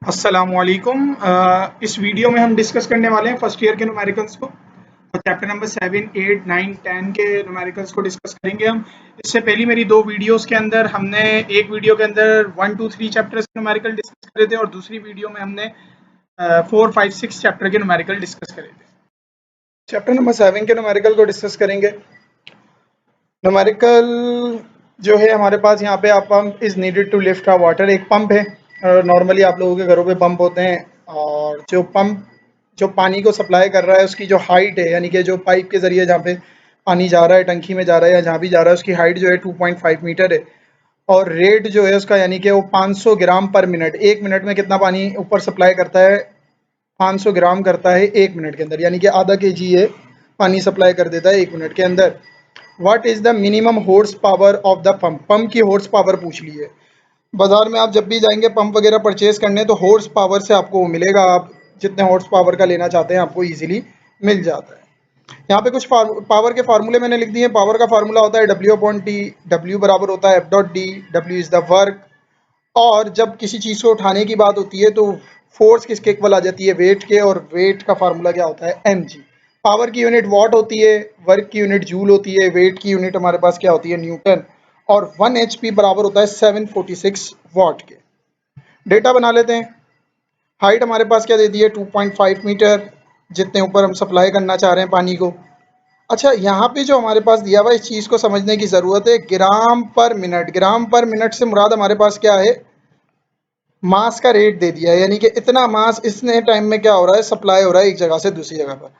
अस्सलामुअलैकुम। इस वीडियो में हम डिस्कस करने वाले हैं फर्स्ट ईयर के न्यूमेरिकल्स को। तो चैप्टर नंबर 7, 8, 9, 10 के न्यूमेरिकल्स को डिस्कस करेंगे हम। इससे पहली मेरी दो वीडियोस के अंदर हमने एक वीडियो के अंदर 1, 2, 3 चैप्टर्स के न्यूमेरिकल डिस्कस करे थे और दूसरी वीडियो में हमने 4, 5, 6 चैप्टर के न्यूमेरिकल डिस्कस करे थे। चैप्टर नंबर 7 के न्यूमेरिकल को डिस्कस करेंगे। न्यूमेरिकल जो है हमारे पास यहाँ पे आप pump is needed to lift a water, एक पंप है। नॉर्मली आप लोगों के घरों पे पंप होते हैं और जो पंप जो पानी को सप्लाई कर रहा है उसकी जो हाइट है, यानी कि जो पाइप के जरिए जहाँ पे पानी जा रहा है, टंकी में जा रहा है या जहाँ भी जा रहा है, उसकी हाइट जो है 2.5 मीटर है। और रेट जो है उसका यानी कि वो 500 ग्राम पर मिनट, एक मिनट में कितना पानी ऊपर सप्लाई करता है, 500 ग्राम करता है एक मिनट के अंदर, यानी कि आधा केजी ये पानी सप्लाई कर देता है एक मिनट के अंदर। What is the minimum horse power of the pump, pump की हॉर्स पावर पूछ ली है। बाजार में आप जब भी जाएंगे पंप वगैरह परचेज करने तो हॉर्स पावर से आपको वो मिलेगा, आप जितने हॉर्स पावर का लेना चाहते हैं आपको इजीली मिल जाता है। यहाँ पे कुछ पावर के फार्मूले मैंने लिख दिए। पावर का फार्मूला होता है W अपॉन टी, W बराबर होता है F dot D, W is the work. और जब किसी चीज़ को उठाने की बात होती है तो फोर्स किसके इक्वल आ जाती है, वेट के, और वेट का फार्मूला क्या होता है, mg। पावर की यूनिट वाट होती है, वर्क की यूनिट जूल होती है, वेट की यूनिट हमारे पास क्या होती है, न्यूटन। और 1 HP बराबर होता है 746 वाट के। डेटा बना लेते हैं। हाइट हमारे पास क्या दे दी है, 2.5 मीटर, जितने ऊपर हम सप्लाई करना चाह रहे हैं पानी को। अच्छा, यहाँ पे जो हमारे पास दिया हुआ इस चीज़ को समझने की ज़रूरत है, ग्राम पर मिनट। ग्राम पर मिनट से मुराद हमारे पास क्या है, मास का रेट दे दिया है, यानी कि इतना मास इतने टाइम में क्या हो रहा है, सप्लाई हो रहा है एक जगह से दूसरी जगह पर।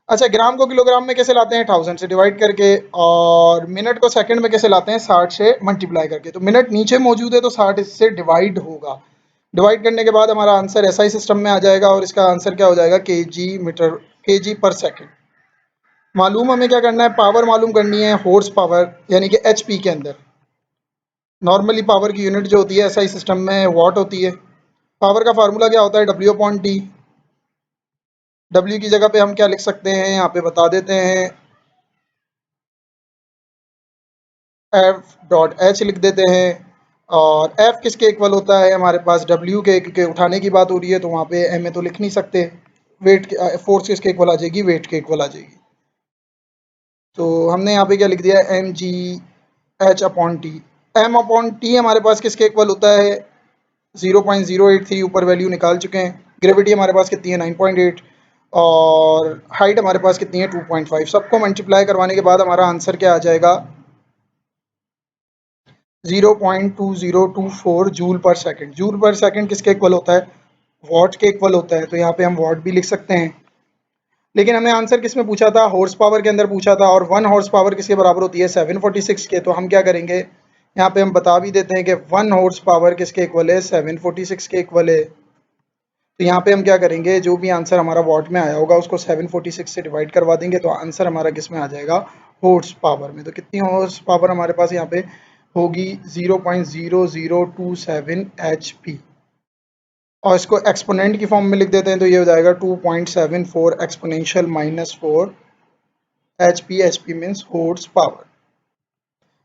अच्छा, ग्राम को किलोग्राम में कैसे लाते हैं, 1000 से डिवाइड करके, और मिनट को सेकंड में कैसे लाते हैं, 60 से मल्टीप्लाई करके। तो मिनट नीचे मौजूद है तो 60 इससे डिवाइड होगा। डिवाइड करने के बाद हमारा आंसर एसआई सिस्टम में आ जाएगा और इसका आंसर क्या हो जाएगा, केजी पर सेकंड। मालूम हमें क्या करना है, पावर मालूम करनी है, हॉर्स पावर यानी कि एचपी के अंदर। नॉर्मली पावर की यूनिट जो होती है एसआई सिस्टम में वॉट होती है। पावर का फार्मूला क्या होता है, W अपॉन टी। डब्ल्यू की जगह पे हम क्या लिख सकते हैं, यहाँ पे बता देते हैं, एफ डॉट एच लिख देते हैं। और एफ किसके इक्वल होता है हमारे पास, डब्ल्यू के उठाने की बात हो रही है तो वहाँ पे एम ए तो लिख नहीं सकते। वेट फोर्स किसके इक्वल आ जाएगी, वेट के इक्वल आ जाएगी। तो हमने यहाँ पे क्या लिख दिया, mg h upon T. m upon T हमारे पास किसके इक्वल होता है, 0.083 ऊपर वैल्यू निकाल चुके हैं। ग्रेविटी हमारे पास कितनी है, 9.8। और हाइट हमारे पास कितनी है, 2.5। सबको मल्टीप्लाई करवाने के बाद हमारा आंसर क्या आ जाएगा, 0.2024 जूल पर सेकंड। जूल पर सेकंड किसके इक्वल होता है, वॉट के इक्वल होता है। तो यहाँ पे हम वॉट भी लिख सकते हैं। लेकिन हमें आंसर किस में पूछा था, हॉर्स पावर के अंदर पूछा था, और 1 हॉर्स पावर किसके बराबर होती है, 746 के। तो हम क्या करेंगे, यहाँ पे हम बता भी देते हैं कि 1 हॉर्स पावर किसके इक्वल है, 746 के इक्वल है। तो यहाँ पे हम क्या करेंगे, जो भी आंसर हमारा वॉट में आया होगा उसको 746 से डिवाइड करवा देंगे तो आंसर हमारा किस में आ जाएगा, हॉर्स पावर में। तो कितनी हॉर्स पावर हमारे पास यहाँ पे होगी, 0.0027 HP। और इसको एक्सपोनेंट की फॉर्म में लिख देते हैं तो ये हो जाएगा 2.74 exponential -4 HP। HP means horse power.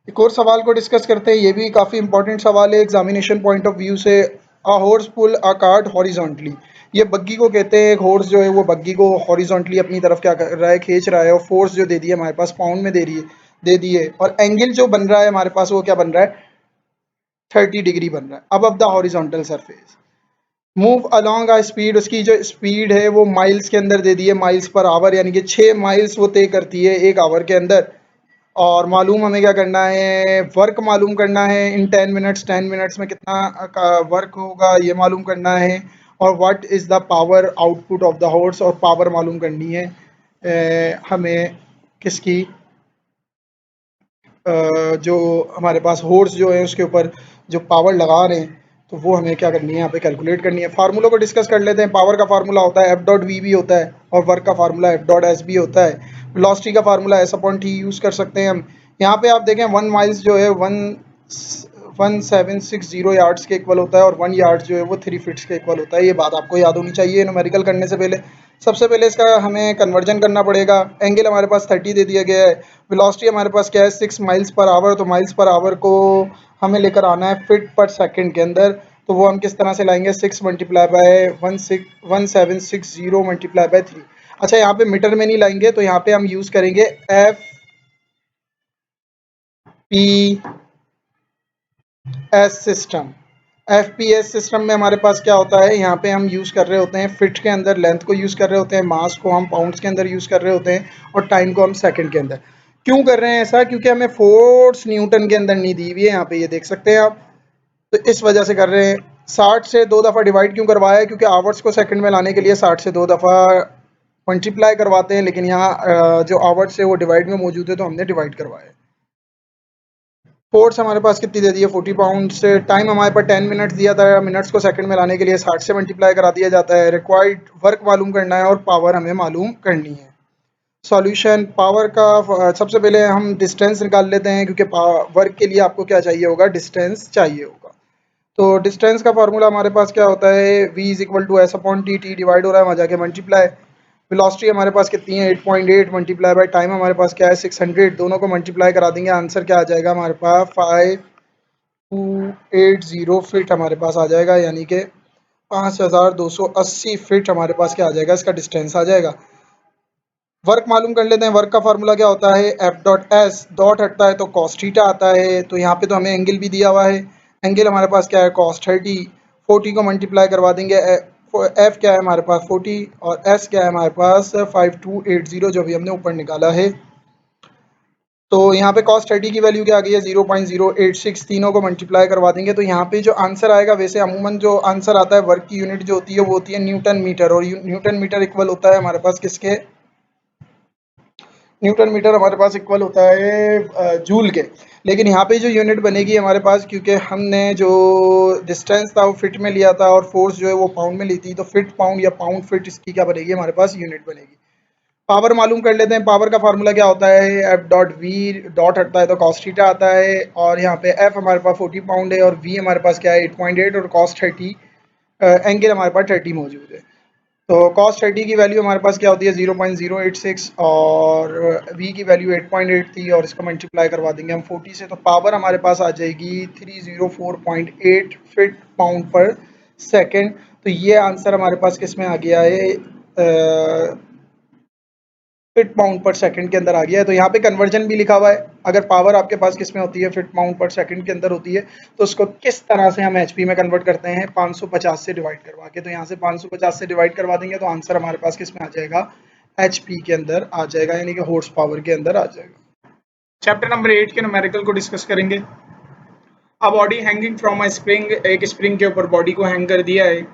एक और सवाल को डिस्कस करते हैं, ये भी काफ़ी इंपॉर्टेंट सवाल है एग्जामिनेशन पॉइंट ऑफ व्यू से। A horse pull a cart horizontally, ये बग्गी को कहते हैं। एक हॉर्स जो है वो बग्गी को हॉरिजॉन्टली अपनी तरफ क्या कर रहा है, खींच रहा है। और फोर्स जो दे दी है हमारे पास पाउंड में दे दी है। और एंगल जो बन रहा है हमारे पास वो क्या बन रहा है, 30 डिग्री बन रहा है अब the horizontal surface. Move along a speed, उसकी जो स्पीड है वो माइल्स के अंदर दे दी है, माइल्स पर आवर, यानी कि 6 माइल्स वो तय करती है एक आवर के अंदर। और मालूम हमें क्या करना है, वर्क मालूम करना है इन 10 मिनट्स, 10 मिनट्स में कितना वर्क होगा ये मालूम करना है। और what is the power output of the horse, और पावर मालूम करनी है हमें किसकी, जो हमारे पास हॉर्स जो है उसके ऊपर जो पावर लगा रहे हैं तो वो हमें क्या करनी है, यहाँ पे कैलकुलेट करनी है। फार्मूलों को डिस्कस कर लेते हैं। पावर का फार्मूला होता है F डॉट वी भी होता है, और वर्क का फार्मूला F डॉट एस भी होता है। वेलोसिटी का formula S upon T use कर सकते हैं हम। यहाँ पे आप देखें 1 माइल्स जो है 1760 यार्ड्स के इक्वल होता है, और 1 यार्ड जो है वो 3 फीट्स के इक्वल होता है। ये बात आपको याद होनी चाहिए न्यूमेरिकल करने से पहले। सबसे पहले इसका हमें कन्वर्जन करना पड़ेगा। एंगल हमारे पास 30 दे दिया गया है। वेलोसिटी हमारे पास क्या है, 6 माइल्स पर आवर। तो माइल्स पर आवर को हमें लेकर आना है फीट पर सेकंड के अंदर। तो वो हम किस तरह से लाएंगे, 6 मल्टीप्लाई बाय 1760 मल्टीप्लाई बाय 3। अच्छा यहाँ पे मीटर में नहीं लाएंगे, तो यहाँ पे हम यूज करेंगे F P S system. F P S system में हमारे पास क्या होता है, यहाँ पे हम यूज कर रहे होते हैं फिट के अंदर लेंथ को यूज कर रहे होते हैं, मास को हम पाउंड्स के अंदर यूज कर रहे होते हैं, और टाइम को हम सेकंड के अंदर। क्यों कर रहे हैं ऐसा, क्योंकि हमें फोर्स न्यूटन के अंदर नहीं दी हुई है, यहाँ पे ये देख सकते हैं आप, तो इस वजह से कर रहे हैं। 60 से 2 दफ़ा डिवाइड क्यों करवाया है, क्योंकि आवर्स को सेकंड में लाने के लिए 60 से 2 दफ़ा मल्टीप्लाई करवाते हैं, लेकिन यहाँ जो आवर्स है वो डिवाइड में मौजूद है, तो हमने डिवाइड करवाया है। फोर्स हमारे पास कितनी दे दी है, 40 पाउंड से। टाइम हमारे पास 10 मिनट्स दिया था, मिनट्स को सेकंड में लाने के लिए 60 से मल्टीप्लाई करा दिया जाता है। रिक्वायर्ड वर्क मालूम करना है और पावर हमें मालूम करनी है। सॉल्यूशन पावर का सबसे पहले हम डिस्टेंस निकाल लेते हैं, क्योंकि वर्क के लिए आपको क्या चाहिए होगा, डिस्टेंस चाहिए होगा। तो डिस्टेंस का फार्मूला हमारे पास क्या होता है, v is equal to S upon T, T divide हो रहा है वहाँ जाके मल्टीप्लाई। वेलोसिटी हमारे पास कितनी है, 8.8 मल्टीप्लाई बाय टाइम हमारे पास क्या है 600, दोनों को मल्टीप्लाई करा देंगे, आंसर क्या आ जाएगा हमारे पास 5280 फिट हमारे पास आ जाएगा, यानी कि 5280 फिट हमारे पास क्या आ जाएगा, इसका डिस्टेंस आ जाएगा। वर्क मालूम कर लेते हैं। वर्क का फार्मूला क्या होता है, एफ डॉट एस, डॉट हटता है तो कॉस थीटा आता है, तो यहाँ पे तो हमें एंगल भी दिया हुआ है, एंगल हमारे पास क्या है कॉस 30, 40 को मल्टीप्लाई करवा देंगे, एफ क्या है हमारे पास 40 और एस क्या है हमारे पास 5280 जो भी हमने ऊपर निकाला है। तो यहाँ पे कॉस 30 की वैल्यू क्या आ गई है 0.086, तीनों को मल्टीप्लाई करवा देंगे, तो यहाँ पे जो आंसर आएगा, वैसे अमूमन जो आंसर आता है वर्क की यूनिट जो होती है वो होती है न्यूटन मीटर, और न्यूटन मीटर इक्वल होता है हमारे पास किसके, न्यूटन मीटर हमारे पास इक्वल होता है जूल के। लेकिन यहाँ पे जो यूनिट बनेगी हमारे पास, क्योंकि हमने जो डिस्टेंस था वो फिट में लिया था और फोर्स जो है वो पाउंड में ली थी, तो फिट पाउंड या पाउंड फिट इसकी क्या बनेगी हमारे पास यूनिट बनेगी। पावर मालूम कर लेते हैं। पावर का फार्मूला क्या होता है, एफ डॉट वी, डॉट हटता है तो कॉस थीटा आता है, और यहाँ पे एफ हमारे पास 40 पाउंड है और वी हमारे पास क्या है 8.8, और कॉस 30 एंगल हमारे पास 30 मौजूद है। तो कॉस 30 की वैल्यू हमारे पास क्या होती है 0.086, और वी की वैल्यू 8.8 थी, और इसको मल्टीप्लाई करवा देंगे हम 40 से, तो पावर हमारे पास आ जाएगी 304.8 फिट पाउंड पर सेकंड। तो ये आंसर हमारे पास किस में आ गया है, फिट पाउंड पर सेकंड के अंदर आ गया है। तो यहाँ पे कन्वर्जन भी लिखा हुआ है, अगर पावर आपके पास किस में होती है फिट पाउंड पर सेकंड के अंदर होती है, तो उसको किस तरह से हम एचपी में कन्वर्ट करते हैं 550 से डिवाइड करवा के। तो यहाँ से 550 से डिवाइड करवा देंगे तो आंसर हमारे पास किस में आ जाएगा, एचपी के अंदर आ जाएगा, यानी कि हॉर्स पावर के अंदर आ जाएगा। चैप्टर नंबर 8 के न्यूमेरिकल को डिस्कस करेंगे। अब body hanging from a spring, एक स्प्रिंग के ऊपर बॉडी को हैंग कर दिया है,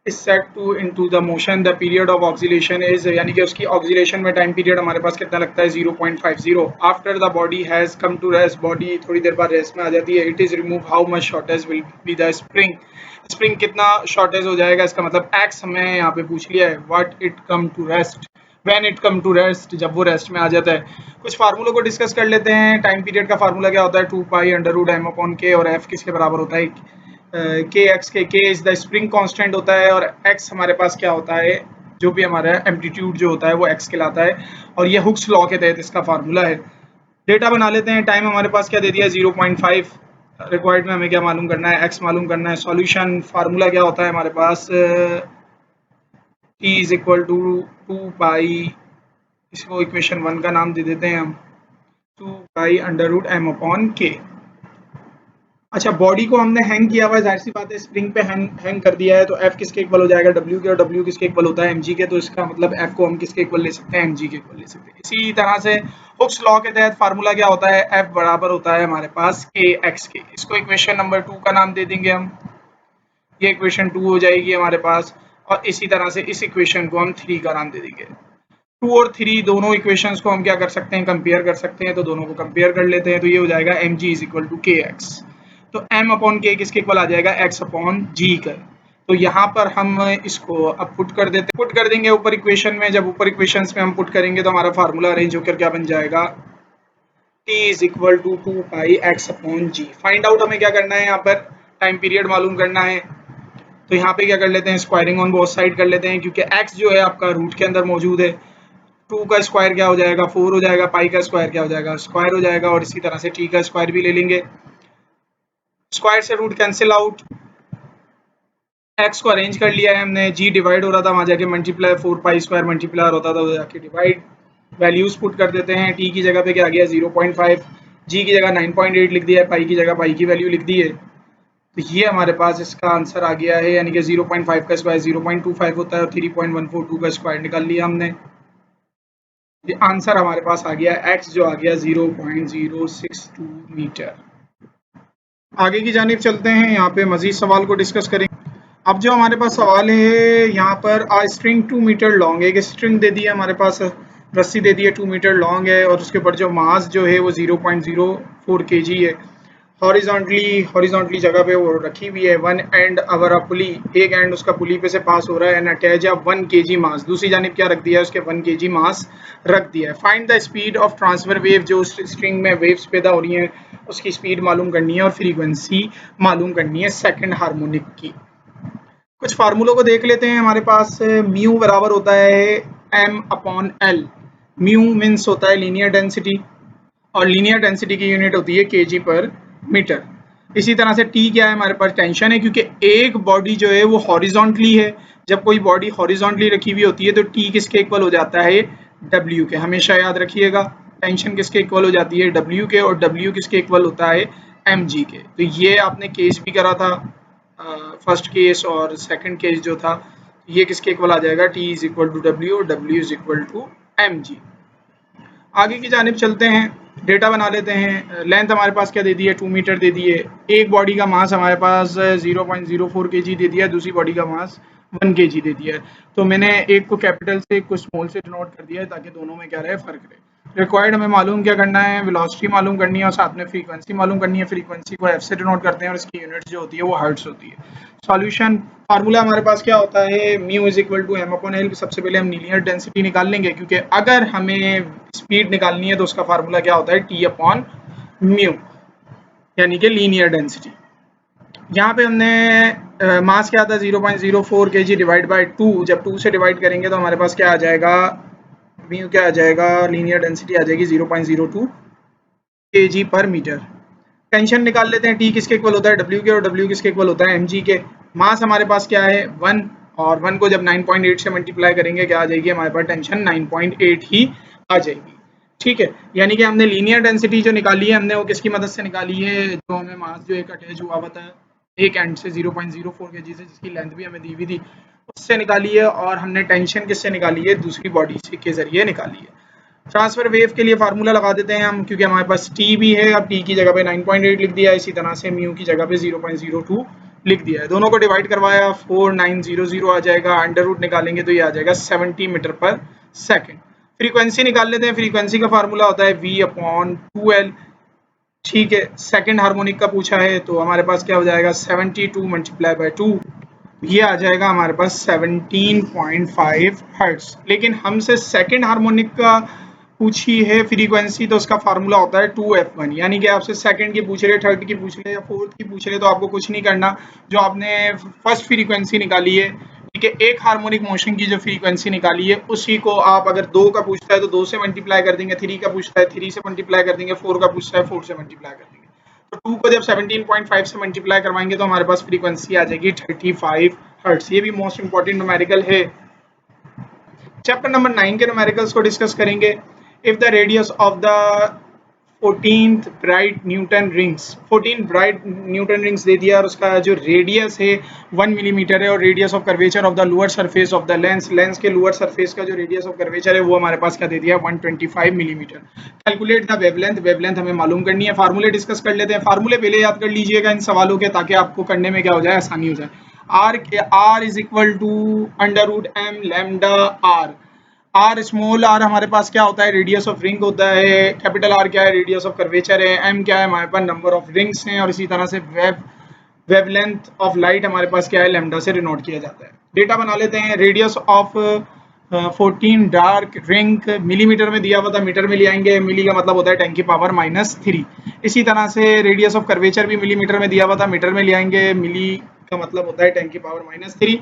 is set to into the motion, the period of oscillation is, यानी कि उसकी ऑक्सीलेशन में टाइम पीरियड हमारे पास कितना लगता है 0.50। After the body has come to rest, body थोड़ी देर बाद रेस्ट में आ जाती है। It is remove how much shortage will be the spring, spring कितना शॉर्टेज हो जाएगा, इसका मतलब एक्स हमें यहाँ पे पूछ लिया है। What it come to rest, when it come to rest, जब वो रेस्ट में आ जाता है। कुछ फार्मूलों को डिस्कस कर लेते हैं। टाइम पीरियड का फार्मूला क्या होता है 2 pi under root M upon K, और एफ किसके बराबर होता है के एक्स के। के इज द स्प्रिंग कांस्टेंट होता है, और एक्स हमारे पास क्या होता है, जो भी हमारा एम्पलीट्यूड जो होता है वो एक्स कहलाता है, और ये हुक्स लॉ के तहत इसका फार्मूला है। डेटा बना लेते हैं। टाइम हमारे पास क्या दे दिया 0.5, रिक्वायर्ड में हमें क्या मालूम करना है, एक्स मालूम करना है। सॉल्यूशन फार्मूला क्या होता है हमारे पास, टी इज इक्वल टू 2 पाई, इसको इक्वेशन 1 का नाम दे देते हैं हम, 2 pi under root M upon K. अच्छा, बॉडी को हमने हैंग किया हुआ है, जाहिर सी बात है स्प्रिंग पे हैंग कर दिया है, तो एफ किसके इक्वल हो जाएगा डब्ल्यू के, और डब्ल्यू किसके इक्वल होता है एम जी के, तो इसका मतलब एफ को हम किसके इक्वल ले सकते हैं, एम जी के इक्वल ले सकते हैं। इसी तरह से हुक्स लॉ के तहत फार्मूला क्या होता है, एफ बराबर होता है हमारे पास के एक्स के। इसको इक्वेशन नंबर 2 का नाम दे देंगे हम, ये इक्वेशन 2 हो जाएगी हमारे पास, और इसी तरह से इस इक्वेशन को हम 3 का नाम दे देंगे। 2 और 3 दोनों इक्वेशंस को हम क्या कर सकते हैं, कंपेयर कर सकते हैं, तो दोनों को कंपेयर कर लेते हैं, तो ये हो जाएगा M G is equal to K X. तो m अपॉन के किसके इक्वल आ जाएगा, x अपॉन जी का। तो यहाँ पर हम इसको अब पुट कर देते, पुट कर देंगे ऊपर इक्वेशन में। जब ऊपर इक्वेशंस में हम पुट करेंगे तो हमारा फार्मूला अरेंज होकर क्या बन जाएगा, t is equal to 2 pi x upon G. Find out हमें क्या करना है, यहाँ पर टाइम पीरियड मालूम करना है, तो यहाँ पे क्या कर लेते हैं, स्क्वायरिंग ऑन बोथ साइड कर लेते हैं, क्योंकि x जो है आपका रूट के अंदर मौजूद है। 2 का स्क्वायर क्या हो जाएगा 4 हो जाएगा, पाई का स्क्वायर क्या हो जाएगा स्क्वायर हो जाएगा, और इसी तरह से t का स्क्वायर भी ले लेंगे, स्क्वायर से रूट कैंसिल आउट, एक्स को अरेंज कर लिया है हमने, जी डिवाइड हो रहा था, वहाँ जाके मल्टीप्लाई 4 पाई स्क्वायर मल्टीप्लाई होता था, तो जाके डिवाइड वैल्यूज पुट कर देते हैं। टी की जगह पे क्या आ गया 0.5, जी की जगह 9.8 लिख दिया है, पाई की जगह पाई की वैल्यू लिख दी है। तो ये हमारे पास इसका आंसर आ गया है, यानी कि 0.5 का स्क्वायर 0.25 होता है और 3.142 का स्क्वायर निकाल लिया हमने। ये आंसर हमारे पास आ गया एक्स जो आ गया 0.062 मीटर। आगे की जानिब चलते हैं, यहाँ पे मजीद सवाल को डिस्कस करेंगे। अब जो हमारे पास सवाल है यहाँ पर, आ स्ट्रिंग 2 मीटर लॉन्ग है, एक स्ट्रिंग दे दी है हमारे पास, रस्सी दे दी है 2 मीटर लॉन्ग है और उसके ऊपर जो मास जो है वो 0.04 kg है। हॉरिजॉन्टली जगह पे वो रखी हुई है। वन एंड अवर अ पुली, एक एंड उसका पुली पे से पास हो रहा है, एंड अटैच 1 kg मास, दूसरी जानिब क्या रख दिया है, उसके 1 kg मास रख दिया है। Find the speed of transfer wave, जो उस स्ट्रिंग में वेव्स पैदा हो रही हैं उसकी स्पीड मालूम करनी है और फ्रीक्वेंसी मालूम करनी है सेकंड हार्मोनिक की। कुछ फार्मूलों को देख लेते हैं। हमारे पास म्यू बराबर होता है M upon L. Mu means होता है लीनियर डेंसिटी और लीनियर डेंसिटी की यूनिट होती है केजी पर मीटर। इसी तरह से टी क्या है, हमारे पास टेंशन है, क्योंकि एक बॉडी जो है वो हॉरिजॉन्टली है। जब कोई बॉडी हॉरिजॉन्टली रखी हुई होती है तो टी किसके इक्वल हो जाता है, डब्ल्यू के। हमेशा याद रखिएगा, टेंशन किसके इक्वल हो जाती है, डब्ल्यू के, और डब्ल्यू किसके इक्वल होता है, एम जी के। तो ये आपने केस भी करा था, फर्स्ट केस और सेकंड केस जो था, ये किसके इक्वल आ जाएगा, T is equal to W और W is equal to m g. आगे की जानिब चलते हैं, डेटा बना लेते हैं। लेंथ हमारे पास क्या दे दी है, 2 मीटर दे दी है। एक बॉडी का मास हमारे पास 0.04 kg दे दिया है, दूसरी बॉडी का मास 1 kg दे दिया है। तो मैंने एक को कैपिटल से एक को स्मॉल से डिनोट कर दिया है ताकि दोनों में क्या रहे, फर्क रहे। रिक्वायर्ड हमें मालूम क्या करना है, वेलोसिटी मालूम करनी है और साथ में फ्रीक्वेंसी मालूम करनी है। फ्रीक्वेंसी को एफ से डिनोट करते हैं और इसकी यूनिट जो होती है वो हर्ट्ज होती है। सॉल्यूशन फार्मूला हमारे पास क्या होता है, mu is equal to M upon L. सबसे पहले हम लीनियर डेंसिटी निकाल लेंगे, क्योंकि अगर हमें स्पीड निकालनी है तो उसका फार्मूला क्या होता है, टी अपॉन म्यू, यानी कि लीनियर डेंसिटी। यहाँ पे हमने मास क्या था 0.04 kg डिवाइड बाय 2, जब 2 से डिवाइड करेंगे तो हमारे पास क्या आ जाएगा, म्यू क्या आ जाएगा, लीनियर डेंसिटी आ जाएगी 0.02 kg पर मीटर। टेंशन निकाल लेते हैं, टी किसके इक्वल होता है, डब्ल्यू के, और डब्ल्यू किसके इक्वल होता है, एम जी के। मास हमारे पास क्या है 1, और 1 को जब 9.8 से मल्टीप्लाई करेंगे क्या आ जाएगी हमारे पास, टेंशन 9.8 ही आ जाएगी। ठीक है, यानी कि हमने लीनियर डेंसिटी जो निकाली है हमने वो किसकी मदद से निकाली है, जो हमें मास जो एक अटैच हुआ हुआ था एक एंड से 0.04 kg से, जिसकी लेंथ भी हमें दी हुई थी, उससे निकाली है। और हमने टेंशन किससे निकाली है, दूसरी बॉडी से के जरिए निकाली है। ट्रांसफर वेव के लिए फार्मूला लगा देते हैं हम, क्योंकि हमारे पास टी भी है। अब टी की जगह पे 9.8 लिख दिया है, इसी तरह से म्यू की जगह पे 0.02 लिख दिया है। दोनों को डिवाइड करवाया, 4900 आ जाएगा। अंडर रूट निकालेंगे तो ये आ जाएगा 70 मीटर पर सेकेंड। फ्रीक्वेंसी निकाल लेते हैं, फ्रीक्वेंसी का फार्मूला होता है वी अपॉन 2L। ठीक है, सेकंड हार्मोनिक का पूछा है तो हमारे पास क्या हो जाएगा, 72 मल्टीप्लाई बाय 2, ये आ जाएगा हमारे पास 17.5 हर्ट्ज। लेकिन हमसे सेकंड हार्मोनिक का पूछी है फ्रीक्वेंसी, तो उसका फार्मूला होता है 2F1। यानी कि आपसे सेकंड की पूछ रहे, थर्ड की पूछ रहे या फोर्थ की पूछ रहे, तो आपको कुछ नहीं करना, जो आपने फर्स्ट फ्रीक्वेंसी निकाली है, ठीक है, एक हार्मोनिक मोशन की जो फ्रीक्वेंसी निकाली है उसी को आप, अगर 2 का पूछता है तो 2 से मल्टीप्लाई कर देंगे, 3 का पूछता है 3 से मल्टीप्लाई कर देंगे, 4 का पूछता है 4 से मल्टीप्लाई कर देंगे। तो 2 को जब 17.5 से मल्टीप्लाई करवाएंगे तो हमारे पास फ्रीक्वेंसी आ जाएगी 35 हर्ट्ज। ये भी मोस्ट इंपॉर्टेंट न्यूमेरिकल है। चैप्टर नंबर 9 के न्यूमेरिकल्स को डिस्कस करेंगे। If the radius of the 14th bright Newton rings, 14 bright Newton rings दे दिया और उसका जो रेडियस है 1 मिलीमीटर है, और radius of curvature of the lower surface of the lens, lens के लोअर सरफेस का जो रेडियस ऑफ कर्वेचर है वो हमारे पास क्या दे दिया है, 125 millimetre. Calculate the wavelength, wavelength हमें मालूम करनी है। फार्मूले डिस्कस कर लेते हैं। फार्मूले पहले याद कर लीजिएगा इन सवालों के, ताकि आपको करने में क्या हो जाए, आसानी हो जाए। R is equal to under root M lambda R. R small R हमारे पास क्या होता है, रेडियस ऑफ रिंग होता है। कैपिटल आर क्या है, रेडियस ऑफ कर्वेचर है। एम क्या है, हमारे पास नंबर ऑफ रिंग्स हैं। और इसी तरह से वेवलेंथ ऑफ लाइट हमारे पास क्या है, लैम्डा से डिनोट किया जाता है। डेटा बना लेते हैं। Radius of 14 dark ring millimetre में दिया हुआ था, मीटर में ले आएंगे। मिली का मतलब होता है 10 की पावर -3। इसी तरह से रेडियस ऑफ कर्वेचर भी मिलीमीटर में दिया हुआ था, मीटर में ले आएंगे। मिली का मतलब होता है 10 की पावर -3।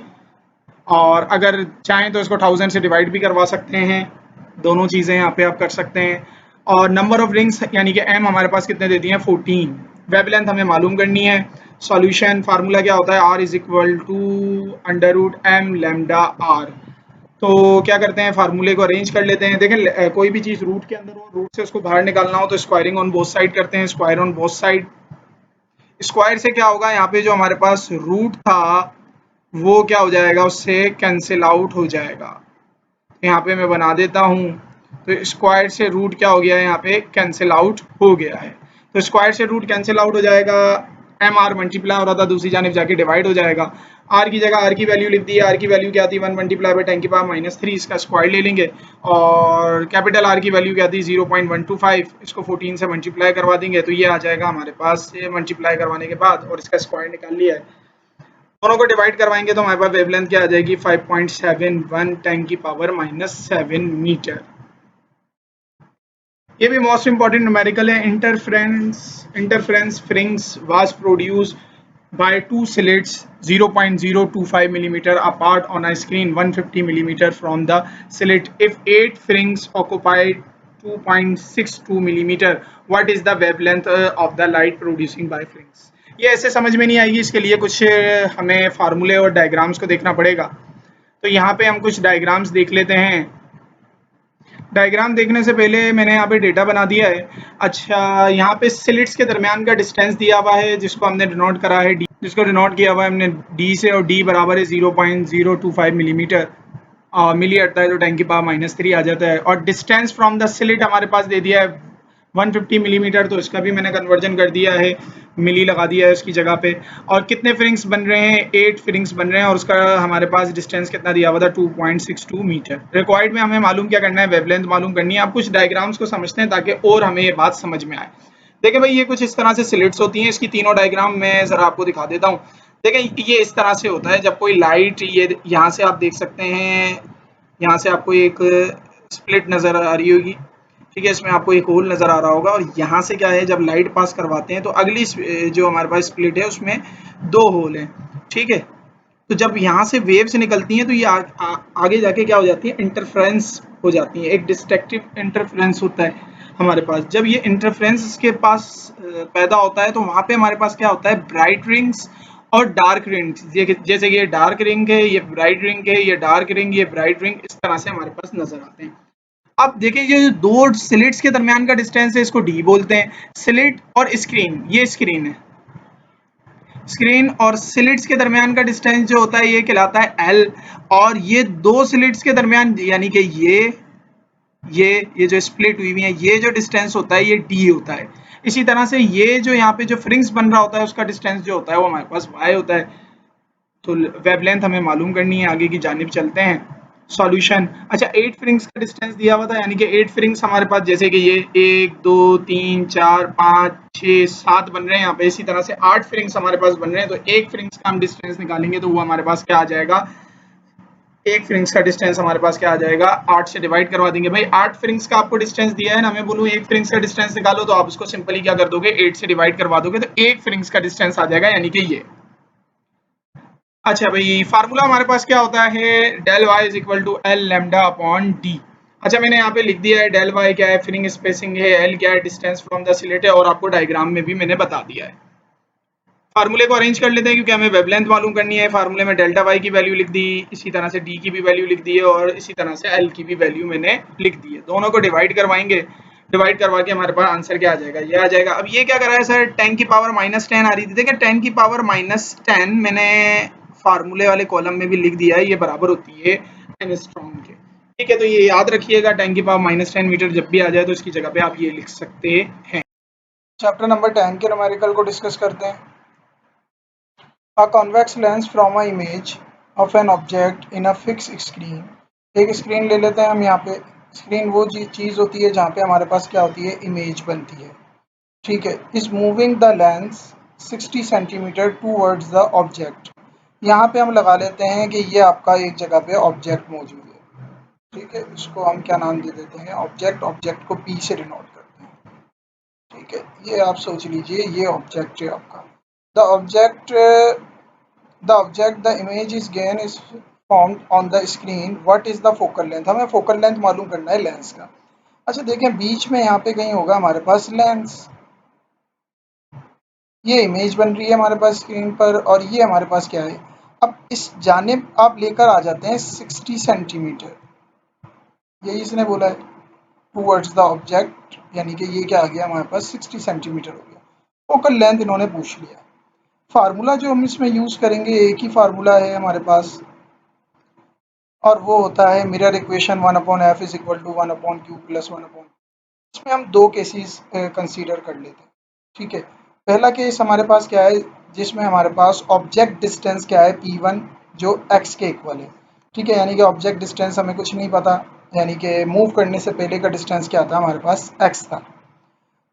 और अगर चाहें तो इसको 1000 से डिवाइड भी करवा सकते हैं, दोनों चीज़ें यहाँ पे आप कर सकते हैं। और नंबर ऑफ रिंग्स यानी कि एम हमारे पास कितने दे दिए हैं, 14। वेवलेंथ हमें मालूम करनी है। सॉल्यूशन फार्मूला क्या होता है, R is equal to under root M lambda R. तो क्या करते हैं, फार्मूले को अरेंज कर लेते हैं। देखें कोई भी चीज रूट के अंदर हो, रूट से उसको बाहर निकालना हो तो स्क्वायरिंग ऑन बोथ साइड करते हैं, square on both side. Square से क्या होगा, यहाँ पे जो हमारे पास रूट था वो क्या हो जाएगा, उससे कैंसिल आउट हो जाएगा। यहाँ पे मैं बना देता हूँ, तो स्क्वायर से रूट क्या हो गया है, यहाँ पे कैंसिल आउट हो गया है। तो स्क्वायर से रूट कैंसिल आउट हो जाएगा, एम आर मल्टीप्लाई हो रहा था दूसरी जानब जाके डिवाइड हो जाएगा। आर की जगह आर की वैल्यू लिख दी है, आर की वैल्यू क्या थी 1 मल्टीप्लाई बाई 10 की पावर -3, इसका स्क्वायर ले लेंगे। और कैपिटल आर की वैल्यू क्या थी 0.125, इसको 14 से मल्टीप्लाई करवा देंगे तो ये आ जाएगा हमारे पास, ये मल्टीप्लाई करवाने के बाद और इसका स्क्वायर निकाल लिया है। दोनों को डिवाइड करवाएंगे तो हमारे पास वेवलेंथ क्या आ जाएगी 5.71 10 की पावर -7 मीटर। ये भी मोस्ट इंपॉर्टेंट न्यूमेरिकल है। Interference fringes was produced by two slits 0.025 millimeter apart on a screen 150 millimeter from the slit. If 8 frings occupied 2.62 millimeter, what is the wavelength of the light producing by frings? ये ऐसे समझ में नहीं आएगी, इसके लिए कुछ हमें फार्मूले और डायग्राम्स को देखना पड़ेगा। तो यहाँ पे हम कुछ डायग्राम्स देख लेते हैं। डायग्राम देखने से पहले मैंने यहाँ पे डेटा बना दिया है। अच्छा, यहाँ पे स्लिट्स के दरमियान का डिस्टेंस दिया हुआ है जिसको हमने डिनोट करा है डी, जिसको डिनोट किया हुआ है हमने डी से, और डी बराबर है 0.025 मिलीमीटर। मिली अटता है तो 10 की पावर -3 आ जाता है। और डिस्टेंस फ्रॉम द स्लिट हमारे पास दे दिया है 150 मिलीमीटर, तो इसका भी मैंने कन्वर्जन कर दिया है, मिली लगा दिया है उसकी जगह पे। और कितने फ्रिंग्स बन रहे हैं, 8 फ्रिंग्स बन रहे हैं, और उसका हमारे पास डिस्टेंस कितना दिया हुआ था 2.62 मीटर। रिक्वायर्ड में हमें मालूम क्या करना है, वेवलेंथ मालूम करनी है। आप कुछ डायग्राम्स को समझते हैं ताकि और हमें ये बात समझ में आए। देखिए भाई, ये कुछ इस तरह से स्लिट्स होती हैं, इसकी तीनों डायग्राम मैं जरा आपको दिखा देता हूँ। देखें ये इस तरह से होता है, जब कोई लाइट, ये यहाँ से आप देख सकते हैं, यहाँ से आपको एक स्प्लिट नजर आ रही होगी, ठीक है, इसमें आपको एक होल नजर आ रहा होगा। और यहाँ से क्या है, जब लाइट पास करवाते हैं तो अगली जो हमारे पास स्प्लिट है उसमें 2 होल हैं, ठीक है। तो जब यहाँ से वेव्स निकलती हैं तो ये आगे जाके क्या हो जाती है, इंटरफ्रेंस हो जाती है। एक डिस्ट्रक्टिव इंटरफ्रेंस होता है हमारे पास। जब ये इंटरफ्रेंस के पास पैदा होता है तो वहाँ पे हमारे पास क्या होता है, ब्राइट रिंग्स और डार्क रिंग्स। जैसे कि ये डार्क रिंग है, ये ब्राइट रिंग है, ये डार्क रिंग, ये ब्राइट रिंग, इस तरह से हमारे पास नजर आते हैं। अब देखिए, ये जो दो स्लिट्स के दरमियान का डिस्टेंस है इसको डी बोलते हैं। स्लिट और स्क्रीन, ये स्क्रीन है, स्क्रीन और स्लिट्स के दरमियान का डिस्टेंस जो होता है ये कहलाता है एल। और ये दो स्लिट्स के दरमियान, यानी कि ये जो स्प्लिट हुई हुई है, ये जो डिस्टेंस होता है ये डी होता है। इसी तरह से ये जो यहाँ पे जो फ्रिंग्स बन रहा होता है उसका डिस्टेंस जो होता है वो हमारे पास वाई होता है। तो वेवलेंथ हमें मालूम करनी है, आगे की जानिब चलते हैं। सॉल्यूशन, अच्छा 8 फ्रिंग्स का डिस्टेंस दिया हुआ था, यानी कि 8 फ्रिंग्स हमारे पास, जैसे कि ये 1 2 3 4 5 6 7 बन रहे हैं यहाँ पे, इसी तरह से 8 फ्रिंग्स हमारे पास बन रहे हैं। तो एक फ्रिंग्स का हम डिस्टेंस निकालेंगे तो वो हमारे पास क्या आ जाएगा, एक फ्रिंग्स का डिस्टेंस हमारे पास क्या आ जाएगा, 8 से डिवाइड करवा देंगे। भाई 8 फ्रिंग्स का आपको डिस्टेंस दिया है ना, मैं बोलूँ एक फ्रिंग्स का डिस्टेंस निकालो तो आप उसको सिंपली क्या कर दोगे, 8 से डिवाइड करवा दोगे तो एक फ्रिंग्स का डिस्टेंस आ जाएगा, यानी कि ये। अच्छा भाई, फार्मूला हमारे पास क्या होता है, del Y is equal to L lambda upon D. अच्छा मैंने यहाँ पे लिख दिया है, डेल वाई क्या है, फ्रिंग स्पेसिंग है, एल क्या है, डिस्टेंस फ्रॉम द स्लिट है, और आपको डायग्राम में भी मैंने बता दिया है। फार्मूले को अरेंज कर लेते हैं क्योंकि हमें वेवलेंथ मालूम करनी है। फार्मूले में डेल्टा वाई की वैल्यू लिख दी, इसी तरह से डी की भी वैल्यू लिख दी है, और इसी तरह से एल की भी वैल्यू मैंने लिख दी है। दोनों को डिवाइड करवाएंगे, डिवाइड करवा के हमारे पास आंसर क्या आ जाएगा, ये आ जाएगा। अब ये क्या कर रहा है सर, 10 की पावर -10 आ रही थी। देखिए 10 की पावर -10 मैंने फार्मूले वाले कॉलम में भी लिख दिया है, ये बराबर होती है एंगस्ट्रॉम के, ठीक है। तो ये याद रखिएगा, 10 की पावर -10 मीटर जब भी आ जाए तो इसकी जगह पे आप ये लिख सकते हैं। चैप्टर नंबर 10 के न्यूमेरिकल को डिस्कस करते हैं। A convex lens from an image of an object in a fixed screen। एक स्क्रीन ले लेते हैं हम। यहाँ पे स्क्रीन वो चीज़ होती है जहाँ पे हमारे पास क्या होती है, इमेज बनती है, ठीक है। Is moving the lens 60 centimetre towards the object. यहाँ पे हम लगा लेते हैं कि ये आपका एक जगह पे ऑब्जेक्ट मौजूद है, ठीक है। इसको हम क्या नाम दे देते हैं, ऑब्जेक्ट। ऑब्जेक्ट को पी से डिनोट करते हैं, ठीक है। ये आप सोच लीजिए, ये ऑब्जेक्ट है आपका। The object the image is gain is formed on the screen। what is the focal length, हमें फोकल लेंथ मालूम करना है लेंस का। अच्छा देखें, बीच में यहाँ पे कहीं होगा हमारे पास लेंस, ये इमेज बन रही है हमारे पास स्क्रीन पर और ये हमारे पास क्या है, अब इस जानिब आप लेकर आ जाते हैं 60 सेंटीमीटर, यही इसने बोला है, टूवर्ड्स द ऑब्जेक्ट, यानी कि ये क्या आ गया हमारे पास 60 सेंटीमीटर हो गया। फोकल लेंथ इन्होंने पूछ लिया। फार्मूला जो हम इसमें यूज करेंगे एक ही फार्मूला है हमारे पास, और वो होता है mirror equation 1/f is equal to 1/q plus 1/, इसमें हम दो केसेस कंसीडर कर लेते हैं। ठीक है, पहला केस हमारे पास क्या है, जिसमें हमारे पास ऑब्जेक्ट डिस्टेंस क्या है P1 जो x के इक्वल है। ठीक है, यानी कि ऑब्जेक्ट डिस्टेंस हमें कुछ नहीं पता, यानी कि मूव करने से पहले का डिस्टेंस क्या था हमारे पास x था,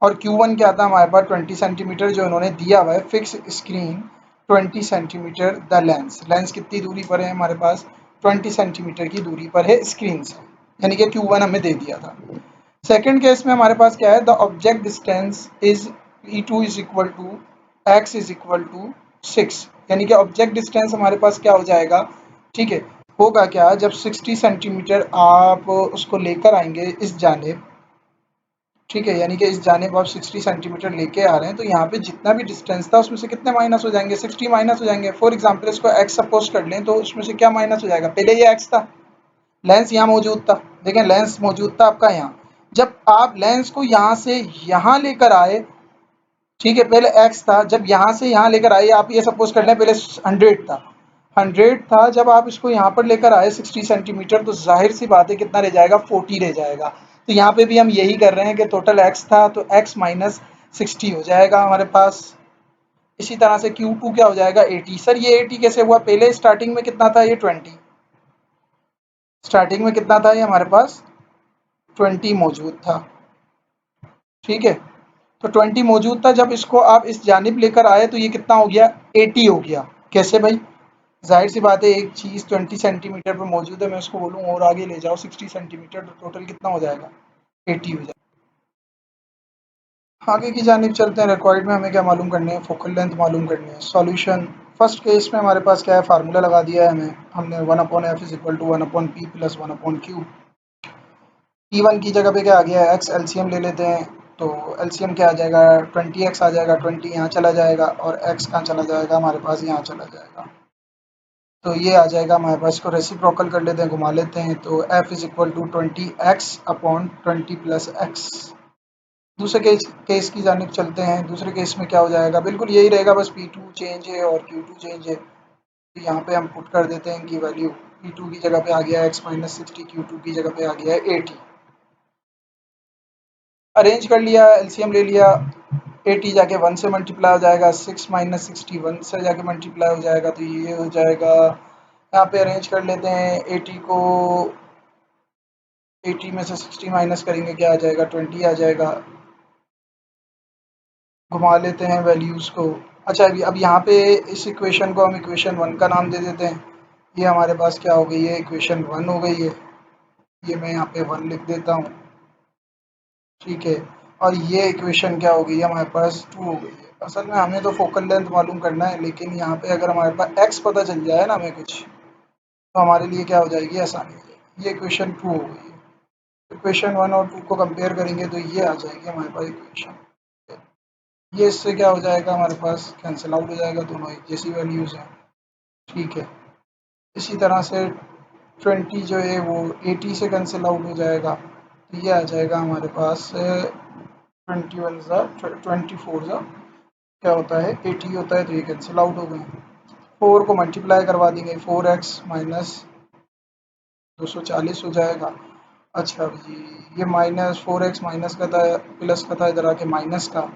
और Q1 क्या था हमारे पास 20 सेंटीमीटर जो इन्होंने दिया हुआ है fix screen 20 centimetre the lens, lens कितनी दूरी पर है हमारे पास 20 सेंटीमीटर की दूरी पर है स्क्रीन से, यानी कि Q1 हमें दे दिया था। सेकंड केस में हमारे पास क्या है, the object distance is E2 is equal to x is equal to 6, यानी कि ऑब्जेक्ट डिस्टेंस हमारे पास क्या हो जाएगा, ठीक है, होगा क्या, जब 60 सेंटीमीटर आप उसको लेकर आएंगे इस जानिब, ठीक है, यानी कि इस जानिब आप 60 सेंटीमीटर लेके आ रहे हैं, तो यहाँ पे जितना भी डिस्टेंस था उसमें से कितने माइनस हो जाएंगे, 60 माइनस हो जाएंगे। फॉर एग्जांपल इसको x सपोज कर लें, तो उसमें से क्या माइनस हो जाएगा, पहले ये x था, लेंस यहाँ मौजूद था, देखें लेंस मौजूद था आपका यहाँ, जब आप लेंस को यहाँ से यहाँ लेकर आए, ठीक है, पहले x था, जब यहाँ से यहाँ लेकर आए, आप ये सपोज कर लें पहले 100 था, 100 था, जब आप इसको यहाँ पर लेकर आए 60 सेंटीमीटर, तो जाहिर सी बात है कितना रह जाएगा, 40 रह जाएगा। तो यहाँ पे भी हम यही कर रहे हैं कि टोटल x था तो x माइनस 60 हो जाएगा हमारे पास। इसी तरह से Q2 क्या हो जाएगा 80। सर ये 80 कैसे हुआ, पहले स्टार्टिंग में कितना था, ये 20, स्टार्टिंग में कितना था ये हमारे पास 20 मौजूद था। ठीक है, तो 20 मौजूद था, जब इसको आप इस जानिब लेकर आए तो ये कितना हो गया 80 हो गया। कैसे भाई, जाहिर सी बात है एक चीज़ 20 सेंटीमीटर पर मौजूद है, मैं उसको बोलूँ और आगे ले जाओ 60 सेंटीमीटर, तो टोटल कितना हो जाएगा 80 हो जाएगा। आगे की जानिब चलते हैं, रिक्वायर्ड में हमें क्या मालूम करने हैं, फोकल लेंथ मालूम करनी है। सॉल्यूशन, फर्स्ट केस में हमारे पास क्या है, फार्मूला लगा दिया है हमें, हमने 1/f is equal to 1/p plus 1/q। P1 की जगह पे क्या आ गया है x, एलसीएम ले लेते हैं, तो एलसीएम क्या आ जाएगा 20x आ जाएगा, 20 यहाँ चला जाएगा और x कहाँ चला जाएगा हमारे पास यहाँ चला जाएगा, तो ये आ जाएगा हमारे पास, इसको रेसिप्रोकल कर लेते हैं, घुमा लेते हैं, तो f is equal to 20x upon 20 plus X. दूसरे केस की जानिब चलते हैं, दूसरे केस में क्या हो जाएगा, बिल्कुल यही रहेगा, बस P2 चेंज है और Q2 चेंज है, तो यहाँ पे हम पुट कर देते हैं कि वैल्यू P2 की जगह पे आ गया है x माइनस 60, Q2 की जगह पे आ गया है 80। अरेंज कर लिया, एलसीएम ले लिया, 80 जाके 1 से मल्टीप्लाई हो जाएगा, 6 माइनस 60 1 से जाके मल्टीप्लाई हो जाएगा, तो ये हो जाएगा, यहाँ पे अरेंज कर लेते हैं 80 को, 80 में से 60 माइनस करेंगे क्या आ जाएगा 20 आ जाएगा, घुमा लेते हैं वैल्यूज़ को। अच्छा अब यहाँ पे इस इक्वेशन को हम इक्वेशन 1 का नाम दे देते हैं, ये हमारे पास क्या हो गई है इक्वेशन 1 हो गई है, ये मैं यहाँ पे 1 लिख देता हूँ। ठीक है, और ये इक्वेशन क्या हो गई है हमारे पास 2 हो गई है। असल में हमें तो फोकल लेंथ मालूम करना है, लेकिन यहाँ पे अगर हमारे पास एक्स पता चल जाए ना हमें कुछ, तो हमारे लिए क्या हो जाएगी, आसानी हो जाएगी। ये इक्वेशन 2 हो गई है, इक्वेशन 1 और 2 को कंपेयर करेंगे तो ये आ जाएगी हमारे पास इक्वेशन, ये इससे क्या हो जाएगा हमारे पास कैंसिल आउट हो जाएगा, दोनों एक जैसी वैल्यूज़ हैं। ठीक है, इसी तरह से 20 जो है वो 80 से कैंसिल आउट हो जाएगा, तो ये आ जाएगा हमारे पास 21 ज़ा 24 ज़ा क्या होता है 80 होता है, तो ये कैंसिल आउट हो गए। 4 को मल्टीप्लाई करवा देंगे, 4x माइनस 240 हो जाएगा। अच्छा जी, ये माइनस 4x माइनस का था, प्लस का था, इधर आके माइनस का,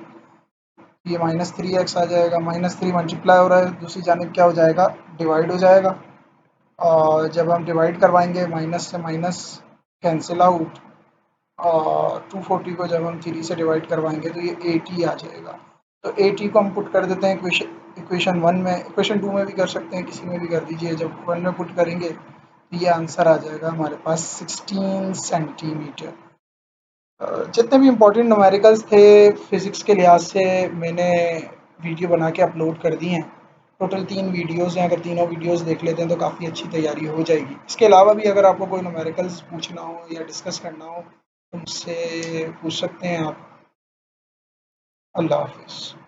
ये माइनस 3x आ जाएगा, माइनस 3 मल्टीप्लाई हो रहा है, दूसरी जानिब क्या हो जाएगा डिवाइड हो जाएगा, और जब हम डिवाइड करवाएंगे माइनस से माइनस कैंसिल आउट, और 240 को जब हम 3 से डिवाइड करवाएंगे तो ये 80 आ जाएगा। तो 80 को हम पुट कर देते हैं इक्वेशन 1 में, इक्वेशन 2 में भी कर सकते हैं, किसी में भी कर दीजिए, जब 1 में पुट करेंगे तो ये आंसर आ जाएगा हमारे पास 16 सेंटीमीटर। जितने भी इम्पोर्टेंट न्यूमेरिकल्स थे फिज़िक्स के लिहाज से मैंने वीडियो बना के अपलोड कर दी हैं, टोटल 3 वीडियोज़ हैं, अगर तीनों वीडियोज़ देख लेते हैं तो काफ़ी अच्छी तैयारी हो जाएगी। इसके अलावा भी अगर आपको कोई न्यूमेरिकल्स पूछना हो या डिस्कस करना हो तो मुझसे पूछ सकते हैं आप। अल्लाह हाफिज़।